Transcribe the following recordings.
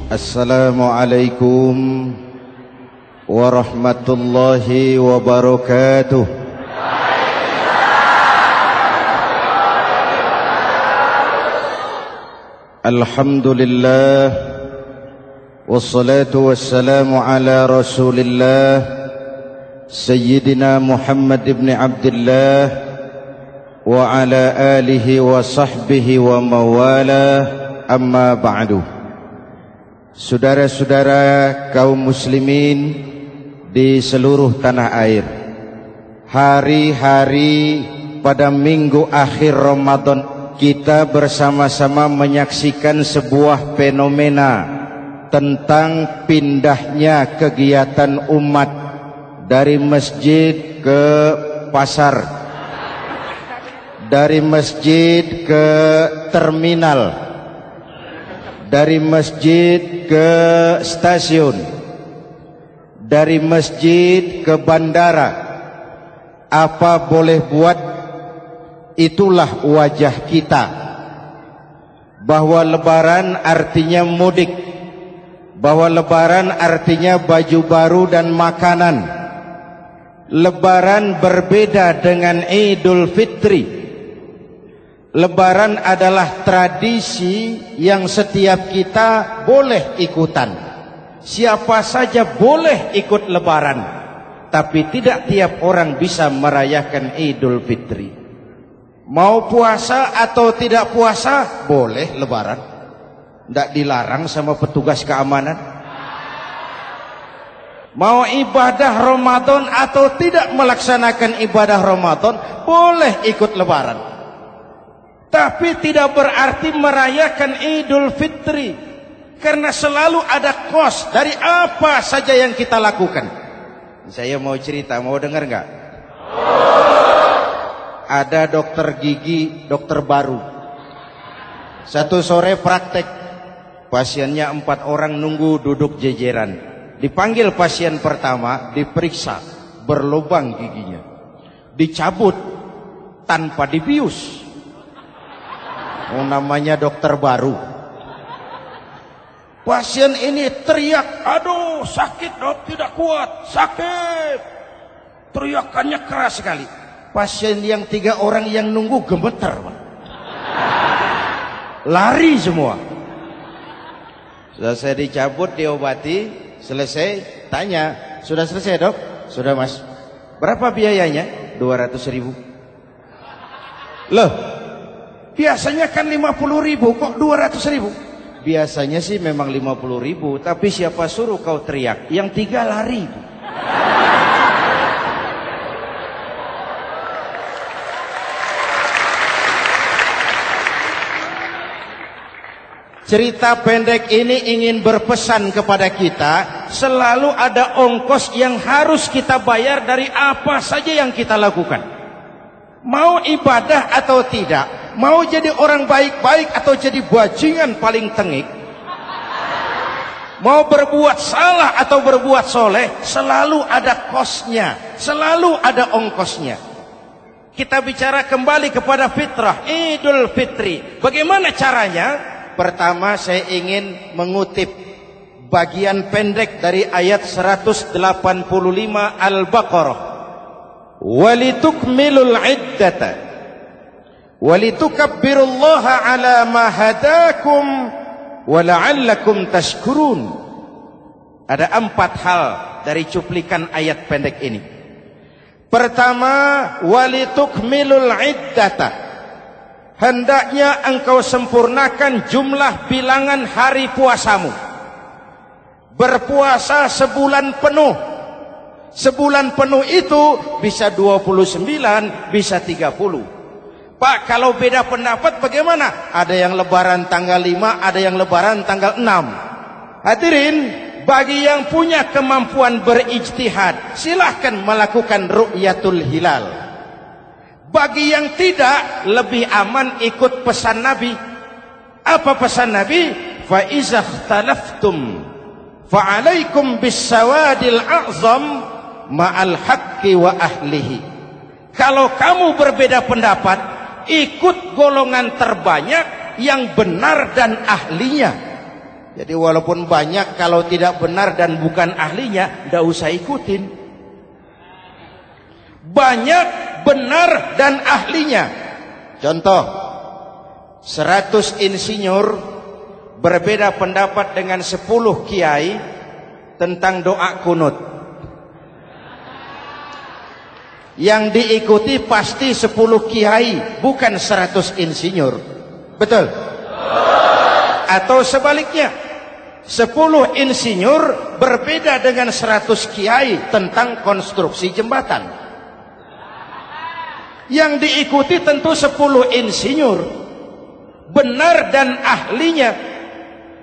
Assalamualaikum warahmatullahi wabarakatuh. Alhamdulillah wassalatu wassalamu ala Rasulillah Sayyidina Muhammad ibn Abdullah wa ala alihi wa sahbihi wa mawala, amma ba'du. Saudara-saudara kaum muslimin di seluruh tanah air, hari-hari pada minggu akhir Ramadan kita bersama-sama menyaksikan sebuah fenomena tentang pindahnya kegiatan umat dari masjid ke pasar, dari masjid ke terminal, dari masjid ke stasiun, dari masjid ke bandara. Apa boleh buat, itulah wajah kita. Bahwa lebaran artinya mudik, bahwa lebaran artinya baju baru dan makanan. Lebaran berbeda dengan Idul Fitri. Lebaran adalah tradisi yang setiap kita boleh ikutan. Siapa saja boleh ikut lebaran, tapi tidak tiap orang bisa merayakan Idul Fitri. Mau puasa atau tidak puasa, boleh lebaran. Tidak dilarang sama petugas keamanan. Mau ibadah Ramadan atau tidak melaksanakan ibadah Ramadan, boleh ikut lebaran. Tapi tidak berarti merayakan Idul Fitri, karena selalu ada kos dari apa saja yang kita lakukan. Saya mau cerita, mau dengar nggak? Ada dokter gigi, dokter baru. Satu sore praktek, pasiennya 4 orang nunggu duduk jejeran. Dipanggil pasien pertama, diperiksa, berlubang giginya, dicabut tanpa dibius. Namanya dokter baru. Pasien ini teriak, aduh sakit dok, tidak kuat, sakit. Teriakannya keras sekali. Pasien yang 3 orang yang nunggu gemeter, lari semua. Sudah saya dicabut, diobati, selesai. Tanya, sudah selesai dok? Sudah mas. Berapa biayanya? 200.000. Loh, biasanya kan 50.000, kok 200.000? Biasanya sih memang 50.000, tapi siapa suruh kau teriak? Yang 3 lari. Cerita pendek ini ingin berpesan kepada kita, selalu ada ongkos yang harus kita bayar dari apa saja yang kita lakukan. Mau ibadah atau tidak, mau jadi orang baik-baik atau jadi bajingan paling tengik, mau berbuat salah atau berbuat soleh, selalu ada kosnya, selalu ada ongkosnya. Kita bicara kembali kepada fitrah, Idul Fitri. Bagaimana caranya? Pertama saya ingin mengutip bagian pendek dari ayat 185 Al-Baqarah. Walitukmilul iddata walitukabbirullaha ala ma hadakum wala'allakum tashkurun. Ada 4 hal dari cuplikan ayat pendek ini. Pertama, walitukmilul iddata, hendaknya engkau sempurnakan jumlah bilangan hari puasamu. Berpuasa sebulan penuh. Sebulan penuh itu bisa 29, bisa 30. Pak, kalau beda pendapat bagaimana? Ada yang lebaran tanggal 5, ada yang lebaran tanggal 6. Hadirin, bagi yang punya kemampuan berijtihad, silahkan melakukan ru'yatul hilal. Bagi yang tidak, lebih aman ikut pesan Nabi. Apa pesan Nabi? Fa iza ikhtalaftum fa alaikum bis-sawadil a'zam ma'al haqqi wa ahlihi. Kalau kamu berbeda pendapat, ikut golongan terbanyak yang benar dan ahlinya. Jadi walaupun banyak, kalau tidak benar dan bukan ahlinya, tidak usah ikutin. Banyak benar dan ahlinya. Contoh, 100 insinyur berbeda pendapat dengan 10 kiai tentang doa kunut. Yang diikuti pasti 10 kiai, bukan 100 insinyur. Betul? Atau sebaliknya, 10 insinyur berbeda dengan 100 kiai tentang konstruksi jembatan. Yang diikuti tentu 10 insinyur, benar dan ahlinya.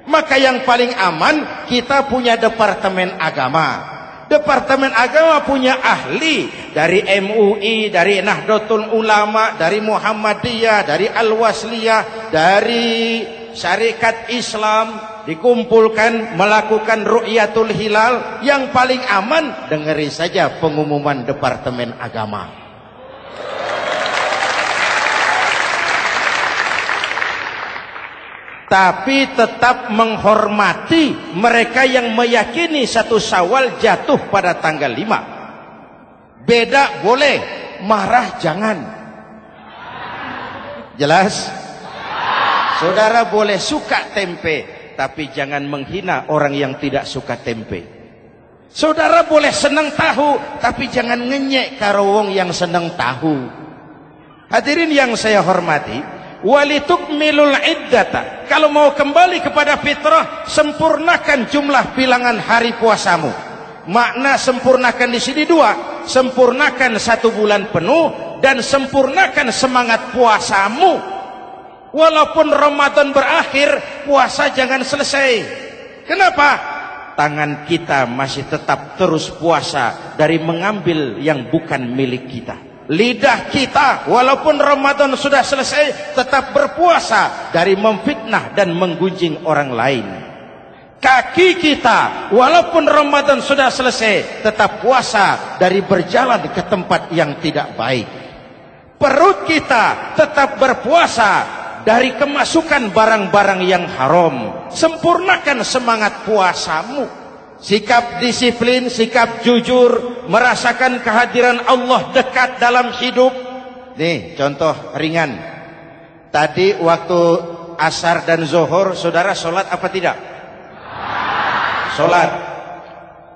Maka yang paling aman, kita punya Departemen Agama. Departemen Agama punya ahli dari MUI, dari Nahdlatul Ulama, dari Muhammadiyah, dari Al-Wasliyah, dari Syarikat Islam, dikumpulkan melakukan ru'yatul hilal. Yang paling aman, dengeri saja pengumuman Departemen Agama. Tapi tetap menghormati mereka yang meyakini 1 Syawal jatuh pada tanggal 5. Beda boleh, marah jangan. Jelas? Saudara boleh suka tempe, tapi jangan menghina orang yang tidak suka tempe. Saudara boleh senang tahu, tapi jangan ngenyek karo wong yang senang tahu. Hadirin yang saya hormati, walitukmilul iddata. Kalau mau kembali kepada fitrah, sempurnakan jumlah bilangan hari puasamu. Makna sempurnakan di sini 2, sempurnakan 1 bulan penuh dan sempurnakan semangat puasamu. Walaupun Ramadan berakhir, puasa jangan selesai. Kenapa? Tangan kita masih tetap terus puasa dari mengambil yang bukan milik kita. Lidah kita walaupun Ramadan sudah selesai tetap berpuasa dari memfitnah dan menggunjing orang lain. Kaki kita walaupun Ramadan sudah selesai tetap puasa dari berjalan ke tempat yang tidak baik. Perut kita tetap berpuasa dari kemasukan barang-barang yang haram. Sempurnakan semangat puasamu. Sikap disiplin, sikap jujur, merasakan kehadiran Allah dekat dalam hidup. Nih contoh ringan. Tadi waktu asar dan zuhur, saudara sholat apa tidak? Sholat.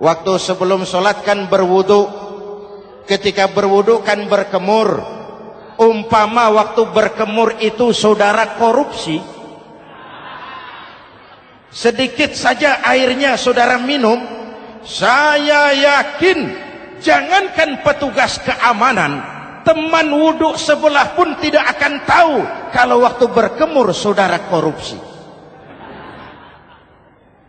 Waktu sebelum sholat kan berwudu. Ketika berwudu kan berkemur. Umpama waktu berkemur itu saudara korupsi, sedikit saja airnya saudara minum, saya yakin jangankan petugas keamanan, teman wudhu sebelah pun tidak akan tahu kalau waktu berkemur saudara korupsi.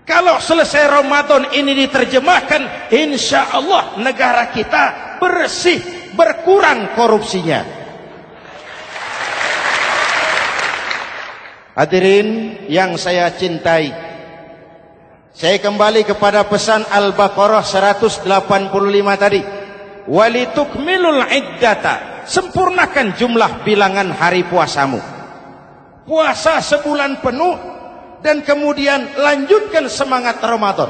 Kalau selesai Ramadan ini diterjemahkan, insya Allah negara kita bersih, berkurang korupsinya. Hadirin yang saya cintai, saya kembali kepada pesan Al-Baqarah 185 tadi. Walitukmilul iddata, sempurnakan jumlah bilangan hari puasamu. Puasa sebulan penuh dan kemudian lanjutkan semangat Ramadan.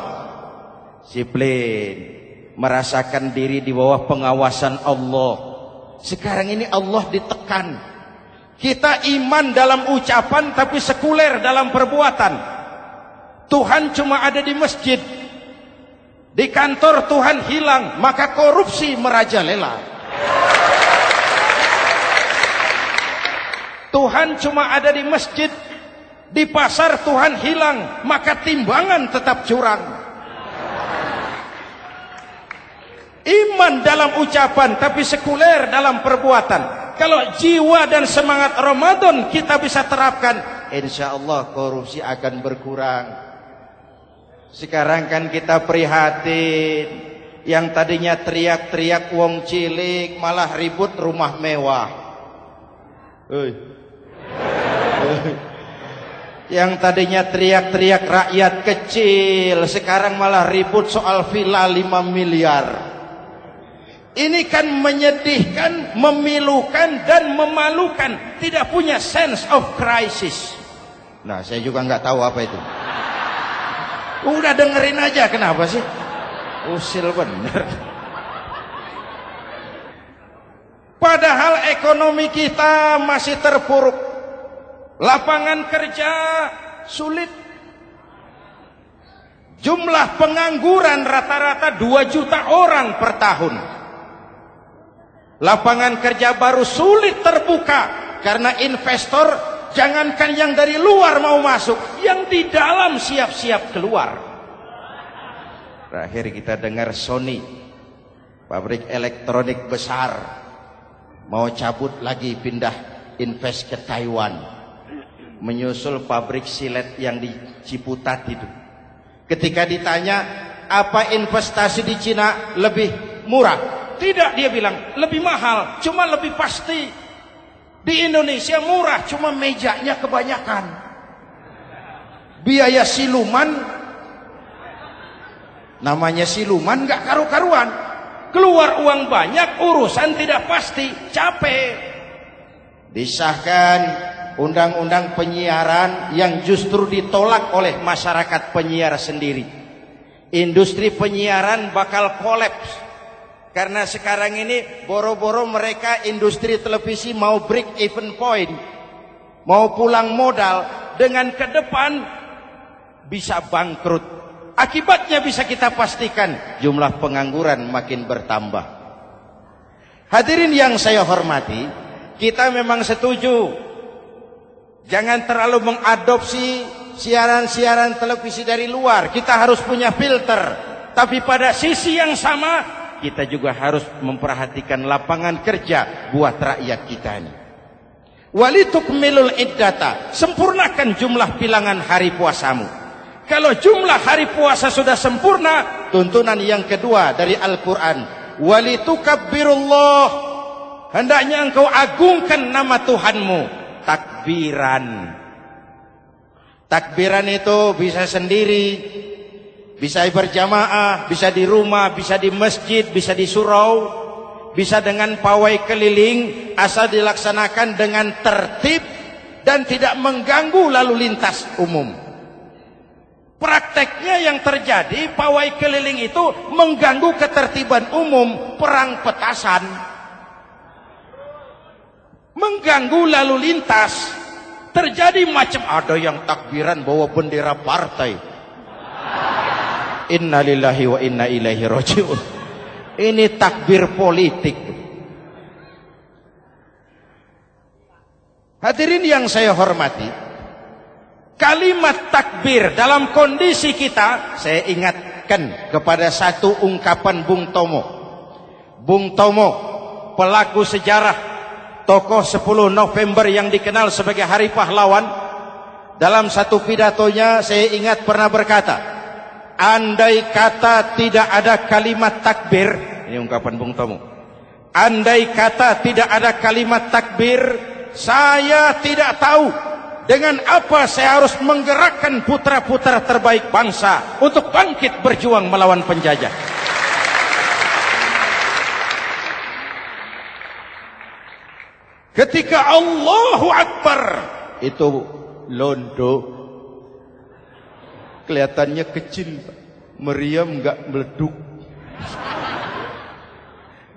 Disiplin, merasakan diri di bawah pengawasan Allah. Sekarang ini Allah ditekan. Kita iman dalam ucapan tapi sekuler dalam perbuatan. Tuhan cuma ada di masjid. Di kantor Tuhan hilang, maka korupsi merajalela. Tuhan cuma ada di masjid. Di pasar Tuhan hilang, maka timbangan tetap curang. Iman dalam ucapan tapi sekuler dalam perbuatan. Kalau jiwa dan semangat Ramadan kita bisa terapkan, insya Allah korupsi akan berkurang. Sekarang kan kita prihatin, yang tadinya teriak-teriak wong cilik malah ribut rumah mewah. Yang tadinya teriak-teriak rakyat kecil, sekarang malah ribut soal villa 5 miliar. Ini kan menyedihkan, memilukan dan memalukan. Tidak punya sense of crisis. Nah, saya juga nggak tahu apa itu. Udah dengerin aja, kenapa sih? Usil bener. Padahal ekonomi kita masih terpuruk. Lapangan kerja sulit. Jumlah pengangguran rata-rata 2 juta orang per tahun. Lapangan kerja baru sulit terbuka karena investor, jangankan yang dari luar mau masuk, yang di dalam siap-siap keluar. Terakhir kita dengar Sony, pabrik elektronik besar, mau cabut lagi, pindah invest ke Taiwan, menyusul pabrik silet yang di Ciputat itu. Ketika ditanya apa investasi di Cina lebih murah, tidak, dia bilang lebih mahal, cuma lebih pasti. Di Indonesia murah, cuma mejanya kebanyakan. Biaya siluman, namanya siluman gak karu-karuan. Keluar uang banyak, urusan tidak pasti, capek. Disahkan undang-undang penyiaran yang justru ditolak oleh masyarakat penyiar sendiri. Industri penyiaran bakal kolaps. Karena sekarang ini boro-boro mereka industri televisi mau break even point, mau pulang modal, dengan ke depan bisa bangkrut. Akibatnya bisa kita pastikan, jumlah pengangguran makin bertambah. Hadirin yang saya hormati, kita memang setuju jangan terlalu mengadopsi siaran-siaran televisi dari luar. Kita harus punya filter. Tapi pada sisi yang sama, kita juga harus memperhatikan lapangan kerja buat rakyat kita ini. Walitukmilul iddata, sempurnakan jumlah bilangan hari puasamu. Kalau jumlah hari puasa sudah sempurna, tuntunan yang kedua dari Al-Quran, walitukabbirullah, hendaknya engkau agungkan nama Tuhanmu. Takbiran. Takbiran itu bisa sendiri, bisa berjamaah, bisa di rumah, bisa di masjid, bisa di surau, bisa dengan pawai keliling, asal dilaksanakan dengan tertib dan tidak mengganggu lalu lintas umum. Prakteknya yang terjadi, pawai keliling itu mengganggu ketertiban umum, perang petasan, mengganggu lalu lintas. Terjadi macam, ada yang takbiran bawa bendera partai. Innalillahi wa inna ilaihi raji'un. Ini takbir politik. Hadirin yang saya hormati, kalimat takbir dalam kondisi kita, saya ingatkan kepada satu ungkapan Bung Tomo. Bung Tomo, pelaku sejarah, tokoh 10 November yang dikenal sebagai Hari Pahlawan, dalam satu pidatonya saya ingat pernah berkata, andai kata tidak ada kalimat takbir, ini ungkapan Bung Tomo, andai kata tidak ada kalimat takbir, saya tidak tahu dengan apa saya harus menggerakkan putra-putra terbaik bangsa untuk bangkit berjuang melawan penjajah. Ketika Allahu Akbar, itu londo, kelihatannya kecil, meriam enggak meleduk.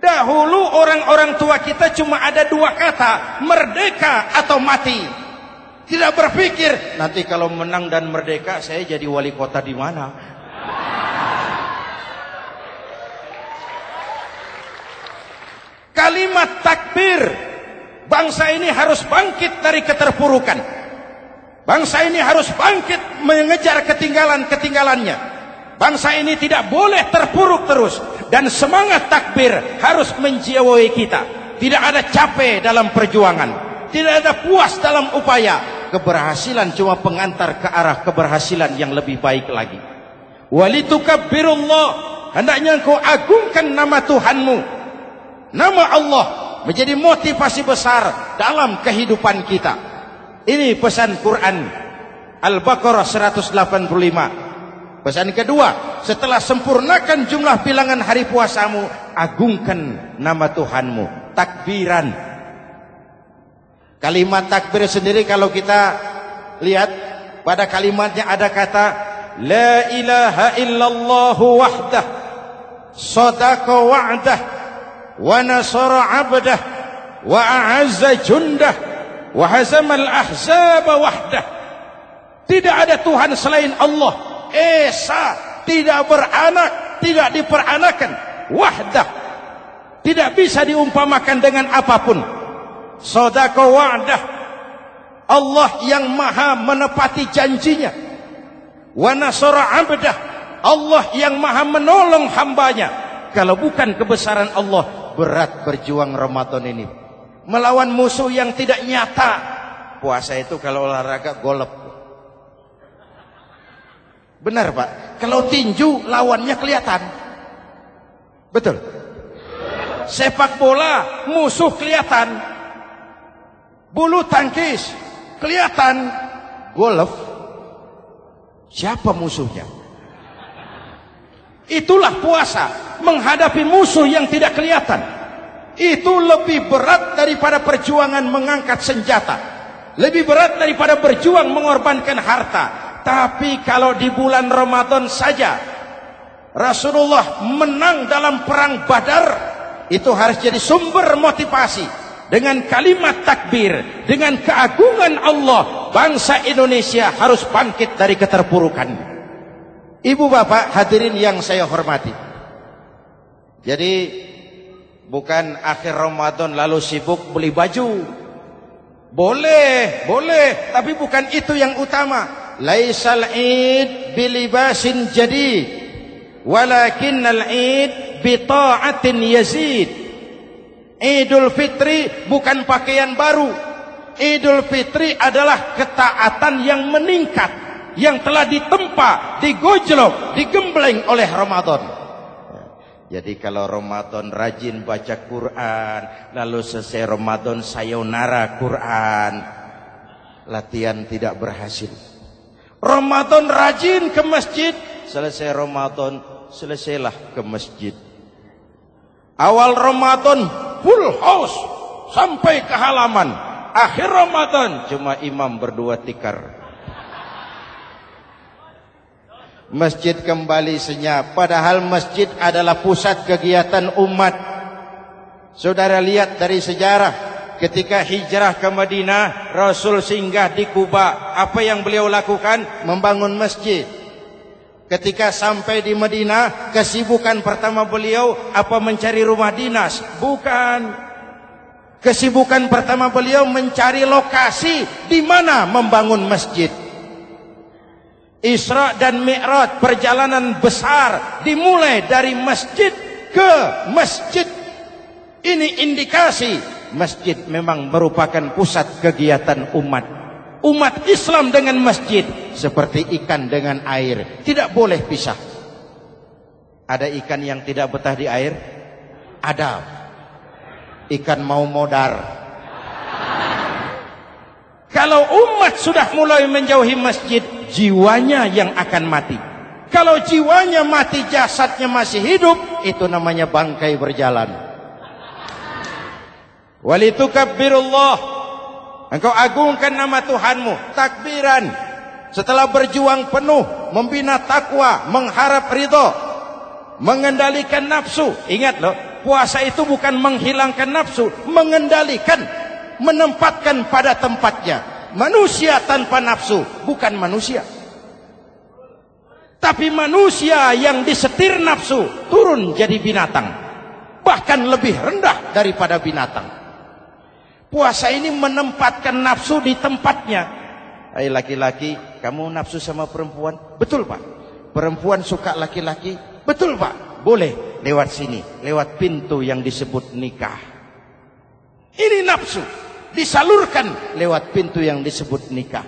Dahulu orang-orang tua kita cuma ada 2 kata, merdeka atau mati. Tidak berpikir nanti kalau menang dan merdeka saya jadi wali kota di mana. Kalimat takbir, bangsa ini harus bangkit dari keterpurukan. Bangsa ini harus bangkit mengejar ketinggalan-ketinggalannya. Bangsa ini tidak boleh terpuruk terus. Dan semangat takbir harus menjiwai kita. Tidak ada capek dalam perjuangan, tidak ada puas dalam upaya. Keberhasilan cuma pengantar ke arah keberhasilan yang lebih baik lagi. Walitukabbirullah, hendaknya engkau agungkan nama Tuhanmu. Nama Allah menjadi motivasi besar dalam kehidupan kita. Ini pesan Quran Al-Baqarah 185. Pesan kedua, setelah sempurnakan jumlah bilangan hari puasamu, agungkan nama Tuhanmu. Takbiran. Kalimat takbir sendiri kalau kita lihat pada kalimatnya ada kata la ilaha illallah wahdah sadaqa wa'dah wa nasara 'abdah wa a'azza jundah wa hazamal ahzaba wahdah. Tidak ada Tuhan selain Allah, esa, tidak beranak, tidak diperanakan, wahdah, tidak bisa diumpamakan dengan apapun. Sadaqa wa'dah, Allah yang maha menepati janjinya. Wa nasara 'abdah, Allah yang maha menolong hambanya. Kalau bukan kebesaran Allah, berat berjuang Ramadan ini melawan musuh yang tidak nyata. Puasa itu kalau olahraga golep. Benar Pak, kalau tinju lawannya kelihatan. Betul. Sepak bola musuh kelihatan. Bulu tangkis kelihatan. Golf siapa musuhnya? Itulah puasa, menghadapi musuh yang tidak kelihatan. Itu lebih berat daripada perjuangan mengangkat senjata, lebih berat daripada berjuang mengorbankan harta. Tapi kalau di bulan Ramadan saja Rasulullah menang dalam perang Badar, itu harus jadi sumber motivasi. Dengan kalimat takbir, dengan keagungan Allah, bangsa Indonesia harus bangkit dari keterpurukan. Ibu bapak hadirin yang saya hormati, jadi bukan akhir Ramadan lalu sibuk beli baju. Boleh, boleh, tapi bukan itu yang utama. Laisal id bilibasin jadid, walakinnal id bita'atin yazid. Idul Fitri bukan pakaian baru. Idul Fitri adalah ketaatan yang meningkat, yang telah ditempa, digojlok, digembleng oleh Ramadan. Jadi kalau Ramadan rajin baca Quran, lalu selesai Ramadan sayonara Quran, latihan tidak berhasil. Ramadan rajin ke masjid, selesai Ramadan selesailah ke masjid. Awal Ramadan full house sampai ke halaman, akhir Ramadan cuma imam berdua tikar. Masjid kembali senyap, padahal masjid adalah pusat kegiatan umat. Saudara lihat dari sejarah, ketika hijrah ke Madinah, Rasul singgah di Kuba. Apa yang beliau lakukan? Membangun masjid. Ketika sampai di Madinah, kesibukan pertama beliau apa? Mencari rumah dinas? Bukan. Kesibukan pertama beliau mencari lokasi di mana membangun masjid. Isra dan Mi'raj, perjalanan besar dimulai dari masjid ke masjid. Ini indikasi masjid memang merupakan pusat kegiatan umat. Umat Islam dengan masjid seperti ikan dengan air, tidak boleh pisah. Ada ikan yang tidak betah di air? Ada. Ikan mau modar. Kalau umat sudah mulai menjauhi masjid, jiwanya yang akan mati. Kalau jiwanya mati, jasadnya masih hidup, itu namanya bangkai berjalan. Walitukabbirullah, engkau agungkan nama Tuhanmu, takbiran. Setelah berjuang penuh, membina takwa, mengharap ridho, mengendalikan nafsu. Ingat loh, puasa itu bukan menghilangkan nafsu, mengendalikan, menempatkan pada tempatnya. Manusia tanpa nafsu bukan manusia, tapi manusia yang disetir nafsu turun jadi binatang, bahkan lebih rendah daripada binatang. Puasa ini menempatkan nafsu di tempatnya. Hai laki-laki, kamu nafsu sama perempuan? Betul Pak. Perempuan suka laki-laki? Betul Pak. Boleh lewat sini, lewat pintu yang disebut nikah. Ini nafsu disalurkan lewat pintu yang disebut nikah.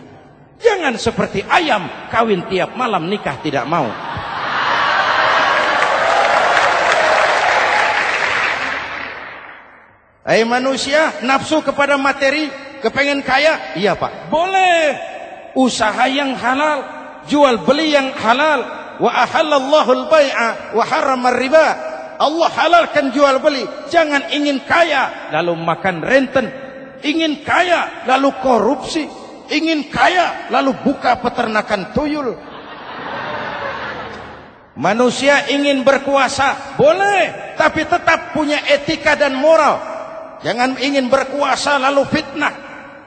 Jangan seperti ayam kawin tiap malam, nikah tidak mau. Hai manusia, nafsu kepada materi, kepengen kaya? Iya Pak, boleh. Usaha yang halal, jual beli yang halal. Wa ahallallahu al-bai'a wa harrama riba. Allah halalkan jual beli. Jangan ingin kaya lalu makan renten, ingin kaya lalu korupsi, ingin kaya lalu buka peternakan tuyul. Manusia ingin berkuasa, boleh, tapi tetap punya etika dan moral. Jangan ingin berkuasa lalu fitnah,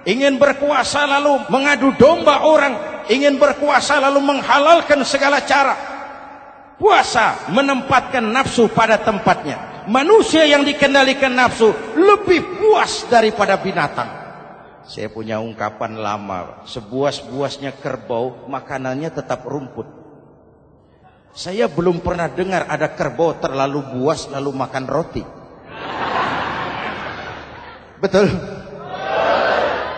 ingin berkuasa lalu mengadu domba orang, ingin berkuasa lalu menghalalkan segala cara. Puasa menempatkan nafsu pada tempatnya. Manusia yang dikendalikan nafsu lebih puas daripada binatang. Saya punya ungkapan lama, sebuas-buasnya kerbau, makanannya tetap rumput. Saya belum pernah dengar ada kerbau terlalu buas lalu makan roti. Betul?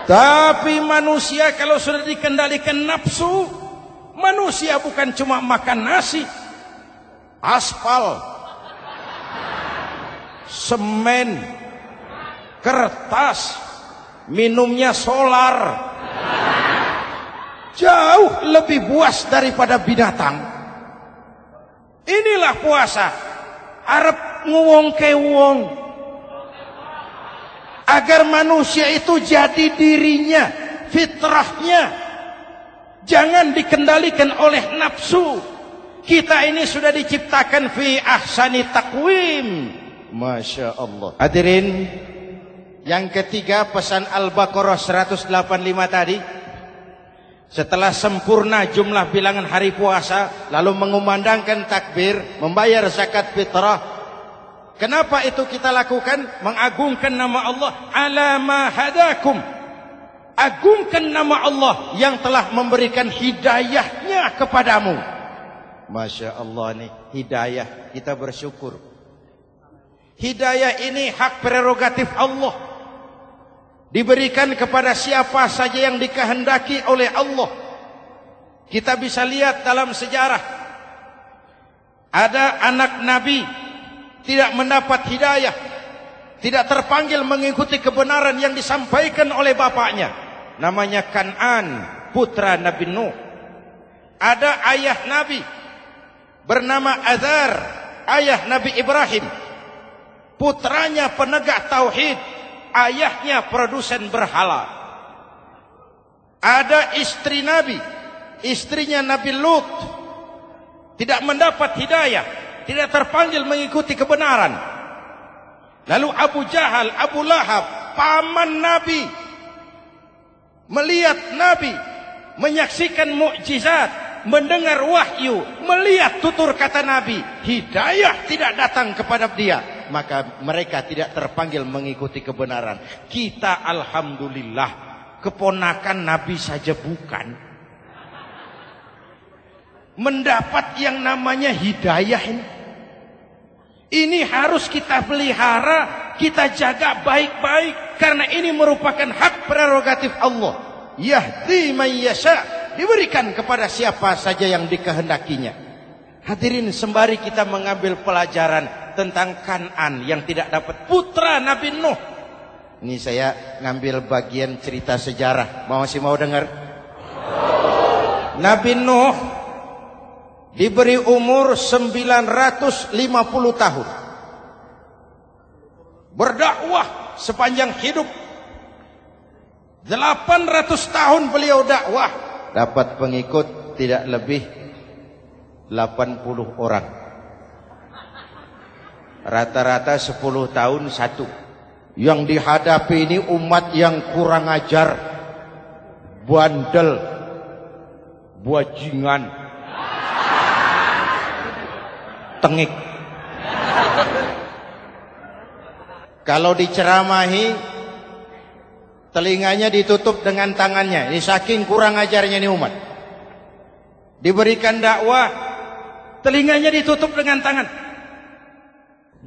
Tapi manusia kalau sudah dikendalikan nafsu, manusia bukan cuma makan nasi, aspal, semen, kertas, minumnya solar, jauh lebih buas daripada binatang. Inilah puasa, arep nguwong ke wong, agar manusia itu jadi dirinya, fitrahnya, jangan dikendalikan oleh nafsu. Kita ini sudah diciptakan fi ahsani taqwim. Masya Allah. Hadirin, yang ketiga pesan Al-Baqarah 185 tadi. Setelah sempurna jumlah bilangan hari puasa, lalu mengumandangkan takbir, membayar zakat fitrah. Kenapa itu kita lakukan? Mengagungkan nama Allah. Ala ma hadakum. Agungkan nama Allah yang telah memberikan hidayahnya kepadamu. Masya Allah nih, hidayah, kita bersyukur. Hidayah ini hak prerogatif Allah. Diberikan kepada siapa saja yang dikehendaki oleh Allah. Kita bisa lihat dalam sejarah, ada anak Nabi tidak mendapat hidayah, tidak terpanggil mengikuti kebenaran yang disampaikan oleh bapaknya. Namanya Kan'an, putra Nabi Nuh. Ada ayah Nabi bernama Azar, ayah Nabi Ibrahim. Putranya penegak tauhid, ayahnya produsen berhala. Ada istri Nabi, istrinya Nabi Lut, tidak mendapat hidayah, tidak terpanggil mengikuti kebenaran. Lalu Abu Jahal, Abu Lahab, paman Nabi, melihat Nabi, menyaksikan mukjizat, mendengar wahyu, melihat tutur kata Nabi, hidayah tidak datang kepada dia, maka mereka tidak terpanggil mengikuti kebenaran. Kita alhamdulillah keponakan Nabi saja bukan, mendapat yang namanya hidayah ini. Ini harus kita pelihara, kita jaga baik-baik, karena ini merupakan hak prerogatif Allah. Yahdi man yasha, diberikan kepada siapa saja yang dikehendakinya. Hadirin, sembari kita mengambil pelajaran tentang Kan'an yang tidak dapat, putra Nabi Nuh. Ini saya ngambil bagian cerita sejarah. Masih mau dengar? Nabi Nuh diberi umur 950 tahun. Berdakwah sepanjang hidup. 800 tahun beliau dakwah. Dapat pengikut tidak lebih 80 orang. Rata-rata 10 tahun satu. Yang dihadapi ini umat yang kurang ajar, bandel, bajingan, tengik. Kalau diceramahi, telinganya ditutup dengan tangannya. Ini saking kurang ajarnya ini umat. Diberikan dakwah, telinganya ditutup dengan tangan.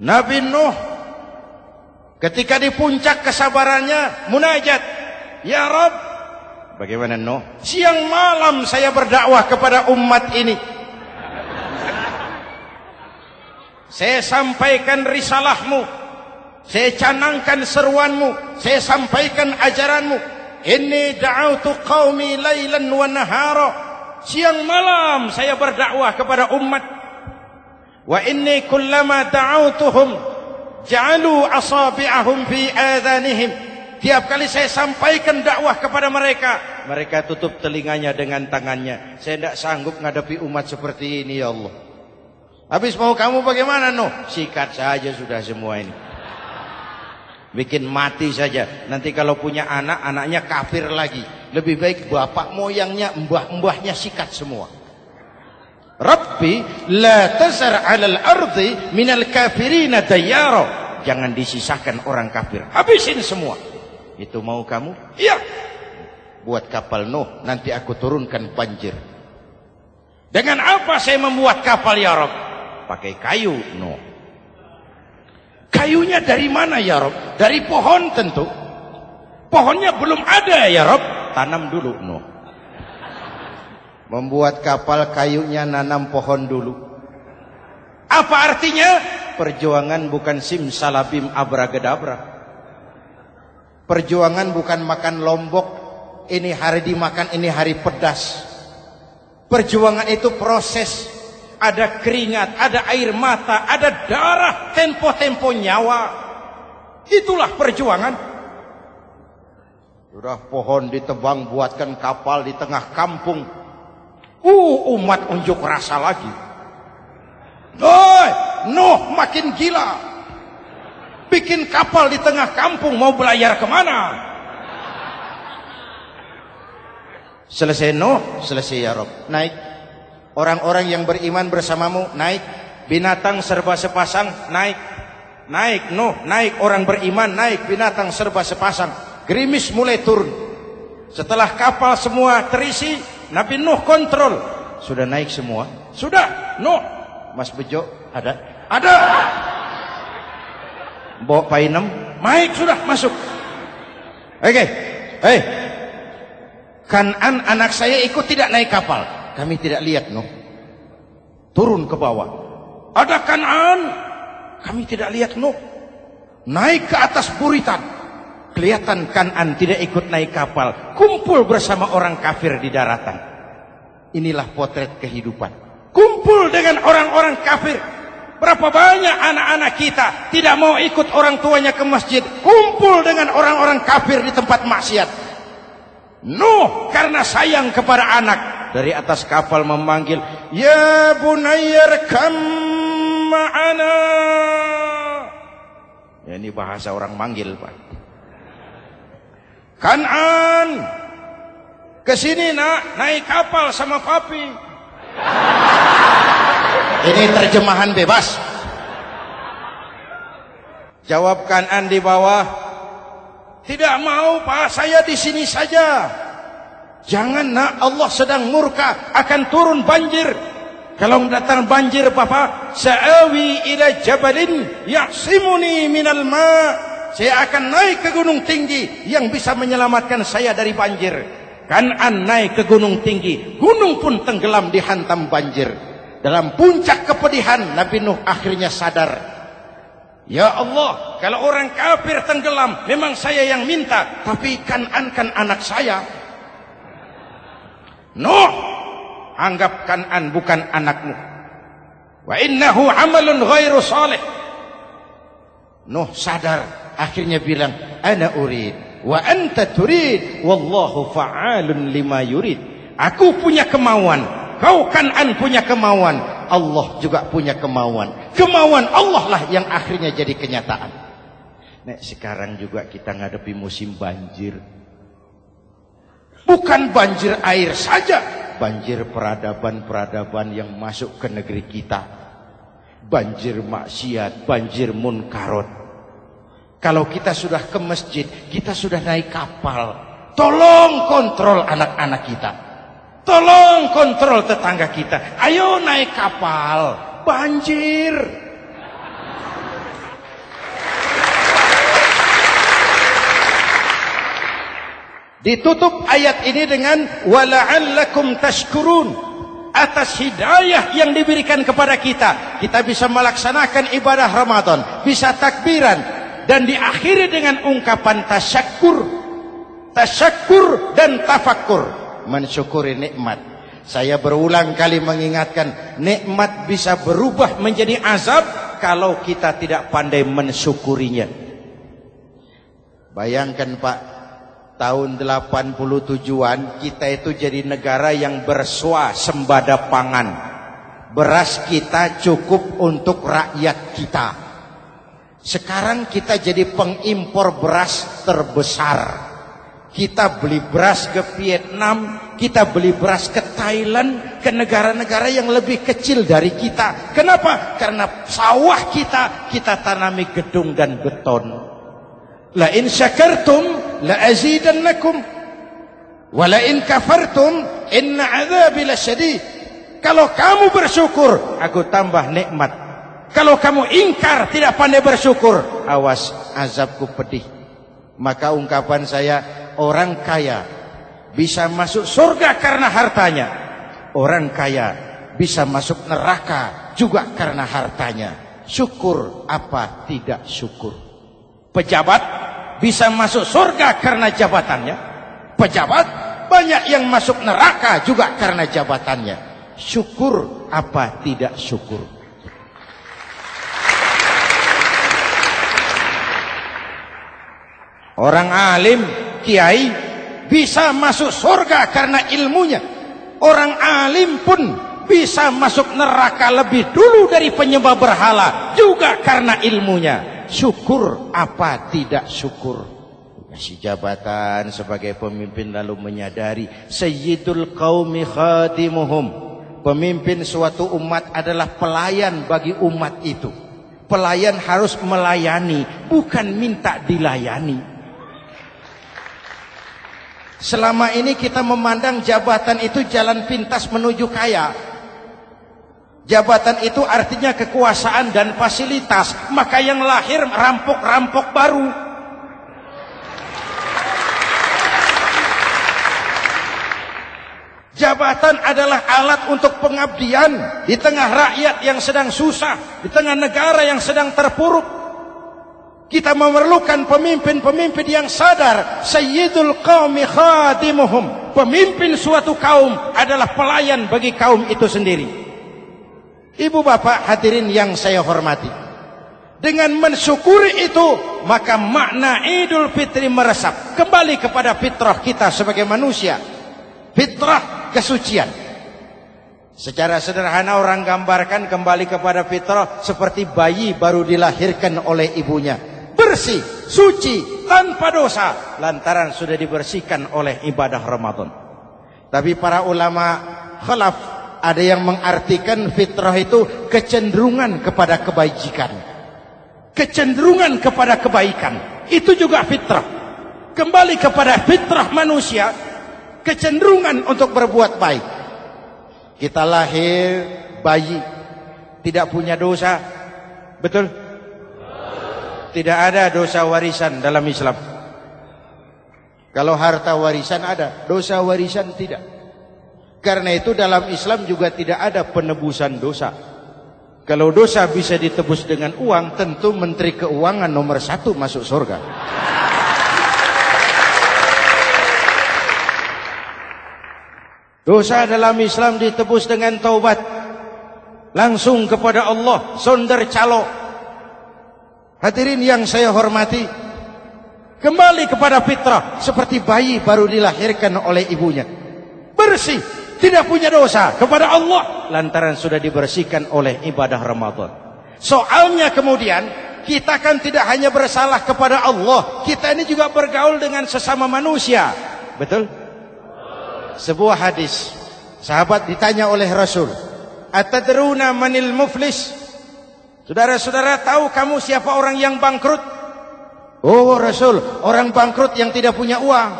Nabi Nuh ketika di puncak kesabarannya munajat, ya Rabb, bagaimana Nuh? Siang malam saya berdakwah kepada umat ini. Saya sampaikan risalahmu, saya canangkan seruanmu, saya sampaikan ajaranmu. Inni da'autu qaumi lailan wa nahara. Siang malam saya berdakwah kepada umat. Wa inni kullama da'autuhum ja'alu asabi'ahum fi adhanihim. Tiap kali saya sampaikan dakwah kepada mereka, mereka tutup telinganya dengan tangannya. Saya tidak sanggup menghadapi umat seperti ini, ya Allah. Habis mau kamu bagaimana Nuh? Sikat saja sudah semua ini. Bikin mati saja. Nanti kalau punya anak, anaknya kafir lagi. Lebih baik bapak moyangnya, mbah-mbahnya sikat semua. Rabbi la tazar 'alal ardi minal kafirina dayyara. Jangan disisakan orang kafir. Habisin semua. Itu mau kamu? Iya. Buat kapal Nuh, nanti aku turunkan banjir. Dengan apa saya membuat kapal ya Rabb? Pakai kayu Nuh. Kayunya dari mana ya Rabb? Dari pohon tentu. Pohonnya belum ada ya Rabb. Tanam dulu Nuh. Membuat kapal kayunya nanam pohon dulu. Apa artinya? Perjuangan bukan simsalabim abragedabra. Perjuangan bukan makan lombok. Ini hari dimakan, ini hari pedas. Perjuangan itu proses. Ada keringat, ada air mata, ada darah, tempo-tempo nyawa. Itulah perjuangan. Sudah pohon ditebang, buatkan kapal di tengah kampung. Umat unjuk rasa lagi. Nuh makin gila. Bikin kapal di tengah kampung, mau belayar kemana? Selesai Nuh, selesai ya Rabb. Naik. Orang-orang yang beriman bersamamu naik. Binatang serba sepasang naik. Naik Nuh, naik orang beriman naik. Binatang serba sepasang. Gerimis mulai turun. Setelah kapal semua terisi, Nabi Nuh kontrol. Sudah naik semua? Sudah. Nuh. Mas Bejo ada? Ada. Mbok Painem naik sudah masuk. Oke. Hei. Kan'an anak saya ikut tidak naik kapal. Kami tidak lihat Nuh. Turun ke bawah. Ada Kan'an. Kami tidak lihat Nuh. Naik ke atas buritan. Kelihatan Kan'an tidak ikut naik kapal. Kumpul bersama orang kafir di daratan. Inilah potret kehidupan. Kumpul dengan orang-orang kafir. Berapa banyak anak-anak kita tidak mau ikut orang tuanya ke masjid. Kumpul dengan orang-orang kafir di tempat maksiat. Nuh karena sayang kepada anak, dari atas kapal memanggil, ya bunayyarkam ma'ana. Ya, ini bahasa orang manggil Pak. Kan'an, kesini nak, naik kapal sama papi. Ini terjemahan bebas. Jawab Kan'an di bawah, tidak mau Pak, saya di sini saja. Jangan nak, Allah sedang murka, akan turun banjir. Kalau datang banjir Bapak, sa'awi ila jabalin ya'simuni minal ma'. Saya akan naik ke gunung tinggi yang bisa menyelamatkan saya dari banjir. Kan'an naik ke gunung tinggi, gunung pun tenggelam dihantam banjir. Dalam puncak kepedihan, Nabi Nuh akhirnya sadar. Ya Allah, kalau orang kafir tenggelam, memang saya yang minta, tapi Kan'an kan anak saya. Nuh, anggap Kan'an bukan anakmu. Wa innahu amalun ghairu salih. Nuh sadar, akhirnya bilang, ana urid wa anta turid wallahu fa'alun lima yurid. Aku punya kemauan, kau Kan'an punya kemauan, Allah juga punya kemauan. Kemauan Allah lah yang akhirnya jadi kenyataan. Nek sekarang juga kita ngadepi musim banjir. Bukan banjir air saja, banjir peradaban-peradaban yang masuk ke negeri kita. Banjir maksiat, banjir munkarot. Kalau kita sudah ke masjid, kita sudah naik kapal. Tolong kontrol anak-anak kita. Tolong kontrol tetangga kita. Ayo naik kapal. Banjir. Ditutup ayat ini dengan wala'allakum tashkurun. Atas hidayah yang diberikan kepada kita, kita bisa melaksanakan ibadah Ramadan, bisa takbiran, dan diakhiri dengan ungkapan tasyakkur. Tasyakkur dan tafakkur, mensyukuri nikmat. Saya berulang kali mengingatkan, nikmat bisa berubah menjadi azab kalau kita tidak pandai mensyukurinya. Bayangkan Pak, tahun 87-an kita itu jadi negara yang berswasembada pangan. beras kita cukup untuk rakyat kita. Sekarang kita jadi pengimpor beras terbesar. Kita beli beras ke Vietnam, kita beli beras ke Thailand, ke negara-negara yang lebih kecil dari kita. Kenapa? Karena sawah kita tanami gedung dan beton. La in syakartum la azidannakum wa la in kafartum inna adzabi lasyadid. Kalau kamu bersyukur, aku tambah nikmat. Kalau kamu ingkar, tidak pandai bersyukur, awas azabku pedih. Maka ungkapan saya, orang kaya bisa masuk surga karena hartanya. Orang kaya bisa masuk neraka juga karena hartanya. Syukur apa tidak syukur? Pejabat bisa masuk surga karena jabatannya. Pejabat banyak yang masuk neraka juga karena jabatannya. Syukur apa tidak syukur? Orang alim, kiai bisa masuk surga karena ilmunya. Orang alim pun bisa masuk neraka lebih dulu dari penyembah berhala juga karena ilmunya. Syukur apa tidak syukur? Kasih jabatan sebagai pemimpin lalu menyadari sayyidul qaumi khadimuhum. Pemimpin suatu umat adalah pelayan bagi umat itu. Pelayan harus melayani, bukan minta dilayani. Selama ini kita memandang jabatan itu jalan pintas menuju kaya. Jabatan itu artinya kekuasaan dan fasilitas. Maka yang lahir rampok-rampok baru. Jabatan adalah alat untuk pengabdian di tengah rakyat yang sedang susah, di tengah negara yang sedang terpuruk. Kita memerlukan pemimpin-pemimpin yang sadar sayyidul qaumi khadimuhum. Pemimpin suatu kaum adalah pelayan bagi kaum itu sendiri. Ibu bapak hadirin yang saya hormati, dengan mensyukuri itu maka makna Idul Fitri meresap kembali kepada fitrah kita sebagai manusia. Fitrah kesucian. Secara sederhana orang gambarkan kembali kepada fitrah seperti bayi baru dilahirkan oleh ibunya, bersih, suci, tanpa dosa, lantaran sudah dibersihkan oleh ibadah Ramadan. Tapi para ulama khalaf ada yang mengartikan fitrah itu kecenderungan kepada kebajikan. Kecenderungan kepada kebaikan, itu juga fitrah. Kembali kepada fitrah manusia, kecenderungan untuk berbuat baik. Kita lahir bayi, tidak punya dosa, betul? Tidak ada dosa warisan dalam Islam. Kalau harta warisan ada, dosa warisan tidak. Karena itu dalam Islam juga tidak ada penebusan dosa. Kalau dosa bisa ditebus dengan uang, tentu Menteri Keuangan nomor 1 masuk surga. Dosa dalam Islam ditebus dengan taubat, langsung kepada Allah, sonder calo. Hadirin yang saya hormati, kembali kepada fitrah seperti bayi baru dilahirkan oleh ibunya, bersih, tidak punya dosa kepada Allah lantaran sudah dibersihkan oleh ibadah Ramadan. Soalnya kemudian kita kan tidak hanya bersalah kepada Allah, kita ini juga bergaul dengan sesama manusia, betul? Sebuah hadis, sahabat ditanya oleh Rasul, atadruna manil muflis? Saudara-saudara, tahu kamu siapa orang yang bangkrut? Oh Rasul, orang bangkrut yang tidak punya uang,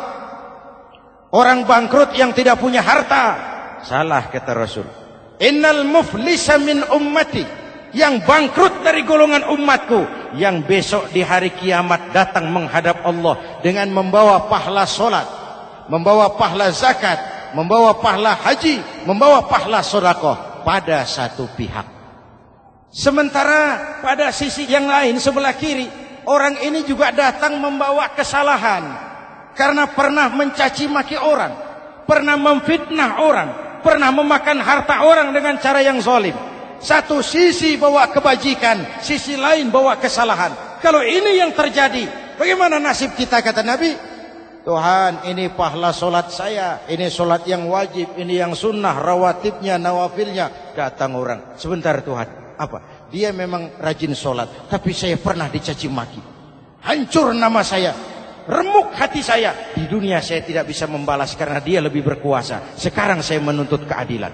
orang bangkrut yang tidak punya harta. Salah kata Rasul. Innal muflisa min ummati, yang bangkrut dari golongan umatku, yang besok di hari kiamat datang menghadap Allah dengan membawa pahala solat, membawa pahala zakat, membawa pahala haji, membawa pahala sedekah pada satu pihak. Sementara pada sisi yang lain sebelah kiri, orang ini juga datang membawa kesalahan karena pernah mencaci maki orang, pernah memfitnah orang, pernah memakan harta orang dengan cara yang zalim. Satu sisi bawa kebajikan, sisi lain bawa kesalahan. Kalau ini yang terjadi, bagaimana nasib kita kata Nabi? Tuhan, ini pahala solat saya, ini solat yang wajib, ini yang sunnah, rawatibnya, nawafilnya. Datang orang, sebentar Tuhan, apa? Dia memang rajin solat, tapi saya pernah dicaci maki. Hancur nama saya, remuk hati saya. Di dunia saya tidak bisa membalas karena dia lebih berkuasa. Sekarang saya menuntut keadilan.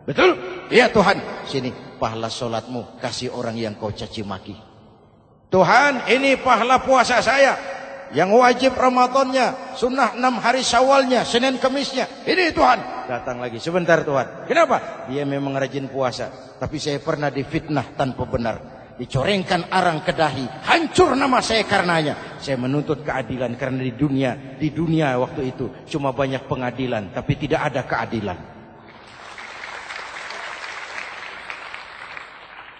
Betul? Ya Tuhan, sini pahala solatmu, kasih orang yang kau caci maki. Tuhan, ini pahala puasa saya, yang wajib Ramadannya, sunnah 6 hari Syawalnya, Senin Kemisnya. Ini Tuhan. Datang lagi, sebentar Tuhan. Kenapa? Dia memang rajin puasa, tapi saya pernah difitnah tanpa benar, dicorengkan arang ke dahi, hancur nama saya karenanya. Saya menuntut keadilan karena di dunia waktu itu cuma banyak pengadilan, tapi tidak ada keadilan.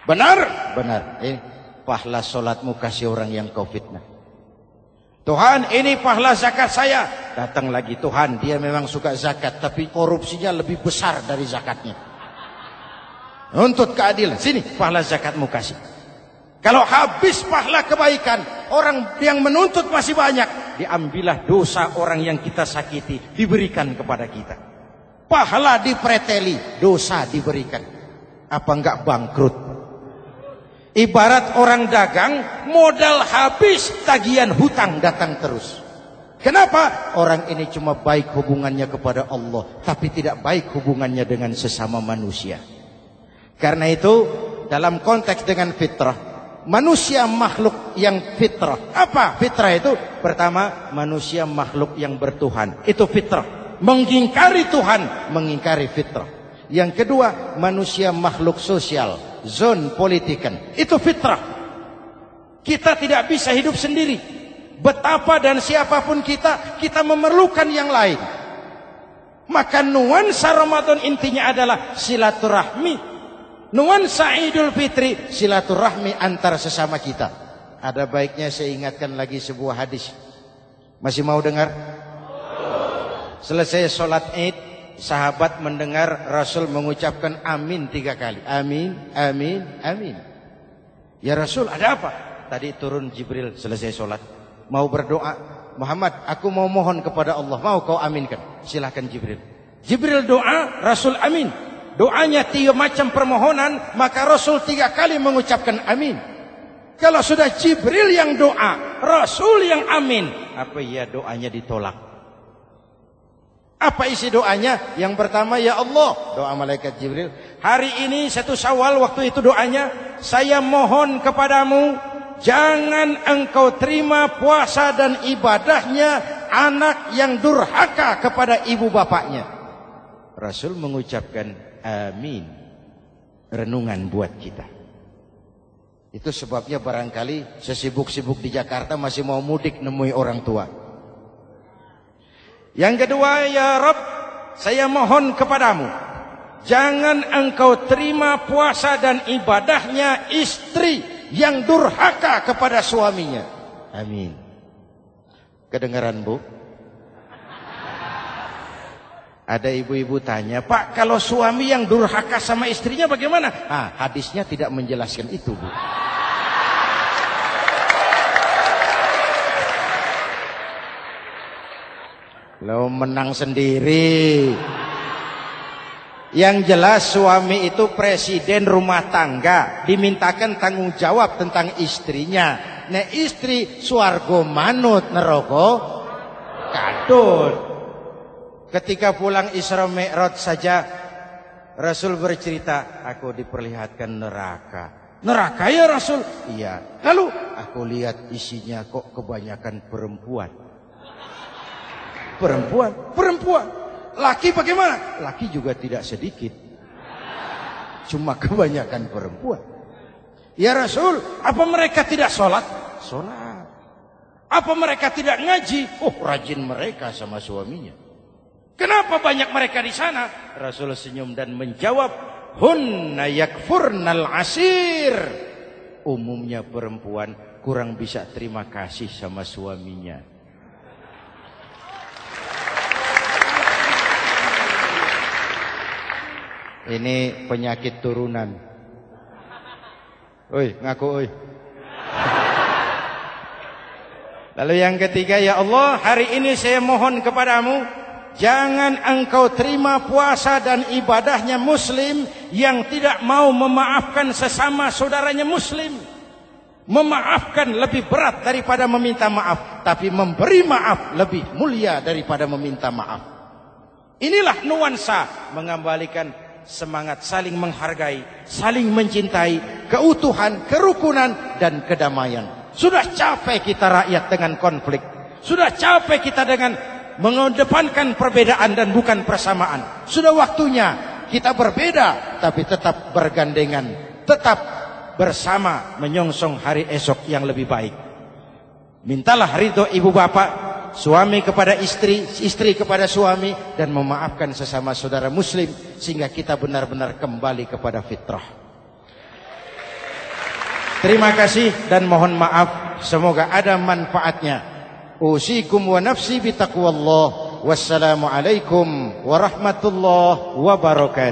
Benar? Benar. Pahala solatmu kasih orang yang kau fitnah. Tuhan, ini pahala zakat saya. Datang lagi, Tuhan, dia memang suka zakat, tapi korupsinya lebih besar dari zakatnya. Nuntut keadilan. Sini, pahala zakatmu kasih. Kalau habis pahala kebaikan, orang yang menuntut masih banyak, diambillah dosa orang yang kita sakiti, diberikan kepada kita. Pahala dipreteli, dosa diberikan. Apa enggak bangkrut? Ibarat orang dagang, modal habis, tagihan hutang datang terus. Kenapa? Orang ini cuma baik hubungannya kepada Allah, tapi tidak baik hubungannya dengan sesama manusia. Karena itu, dalam konteks dengan fitrah, manusia makhluk yang fitrah. Apa fitrah itu? Pertama, manusia makhluk yang bertuhan. Itu fitrah. Mengingkari Tuhan, mengingkari fitrah. Yang kedua, manusia makhluk sosial, zon politikan. Itu fitrah. Kita tidak bisa hidup sendiri. Betapa dan siapapun kita memerlukan yang lain. Maka nuansa Ramadan intinya adalah silaturahmi. Nuansa Idul Fitri, silaturahmi antar sesama kita. Ada baiknya saya ingatkan lagi sebuah hadis. Masih mau dengar? Selesai sholat Id, sahabat mendengar Rasul mengucapkan amin 3 kali. Amin, amin, amin. Ya Rasul, ada apa? Tadi turun Jibril selesai sholat, mau berdoa. Muhammad, aku mau mohon kepada Allah, mau kau aminkan? Silahkan Jibril. Jibril doa, Rasul amin. Doanya 3 macam permohonan, maka Rasul 3 kali mengucapkan amin. Kalau sudah Jibril yang doa, Rasul yang amin, apa ya doanya ditolak? Apa isi doanya? Yang pertama, ya Allah, doa malaikat Jibril, hari ini 1 Syawal, waktu itu doanya, saya mohon kepadamu, jangan engkau terima puasa dan ibadahnya anak yang durhaka kepada ibu bapaknya. Rasul mengucapkan amin. Renungan buat kita. Itu sebabnya barangkali sesibuk-sibuk di Jakarta masih mau mudik nemui orang tua. Yang kedua, ya Rabb, saya mohon kepadamu, jangan engkau terima puasa dan ibadahnya istri yang durhaka kepada suaminya. Amin. Kedengaran Bu? Ada ibu-ibu tanya, Pak, kalau suami yang durhaka sama istrinya bagaimana? Hadisnya tidak menjelaskan itu, Bu. Lo menang sendiri. Yang jelas suami itu presiden rumah tangga, dimintakan tanggung jawab tentang istrinya. Nek istri swarga manut neraka kadut. Ketika pulang Isra Mi'raj saja Rasul bercerita, aku diperlihatkan neraka. Neraka ya Rasul? Iya. Lalu aku lihat isinya kok kebanyakan perempuan. Perempuan. Laki bagaimana? Laki juga tidak sedikit. Cuma kebanyakan perempuan. Ya Rasul, apa mereka tidak sholat? Sholat. Apa mereka tidak ngaji? Rajin mereka sama suaminya. Kenapa banyak mereka di sana? Rasul senyum dan menjawab, hunna yakfurnal asir. Umumnya perempuan kurang bisa terima kasih sama suaminya. Ini penyakit turunan. Oi, ngaku oi. Lalu yang ketiga, ya Allah, hari ini saya mohon kepadamu, jangan engkau terima puasa dan ibadahnya muslim yang tidak mau memaafkan sesama saudaranya muslim. Memaafkan lebih berat daripada meminta maaf, tapi memberi maaf lebih mulia daripada meminta maaf. Inilah nuansa mengembalikan semangat saling menghargai, saling mencintai, keutuhan, kerukunan, dan kedamaian. Sudah capek kita rakyat dengan konflik. Sudah capek kita dengan mengedepankan perbedaan dan bukan persamaan. Sudah waktunya kita berbeda tapi tetap bergandengan, tetap bersama menyongsong hari esok yang lebih baik. Mintalah ridho ibu bapak, suami kepada istri, istri kepada suami, dan memaafkan sesama saudara muslim sehingga kita benar-benar kembali kepada fitrah. Terima kasih dan mohon maaf, semoga ada manfaatnya. Usikum wa nafsi bitaqwallah. Wassalamualaikum warahmatullahi wabarakatuh.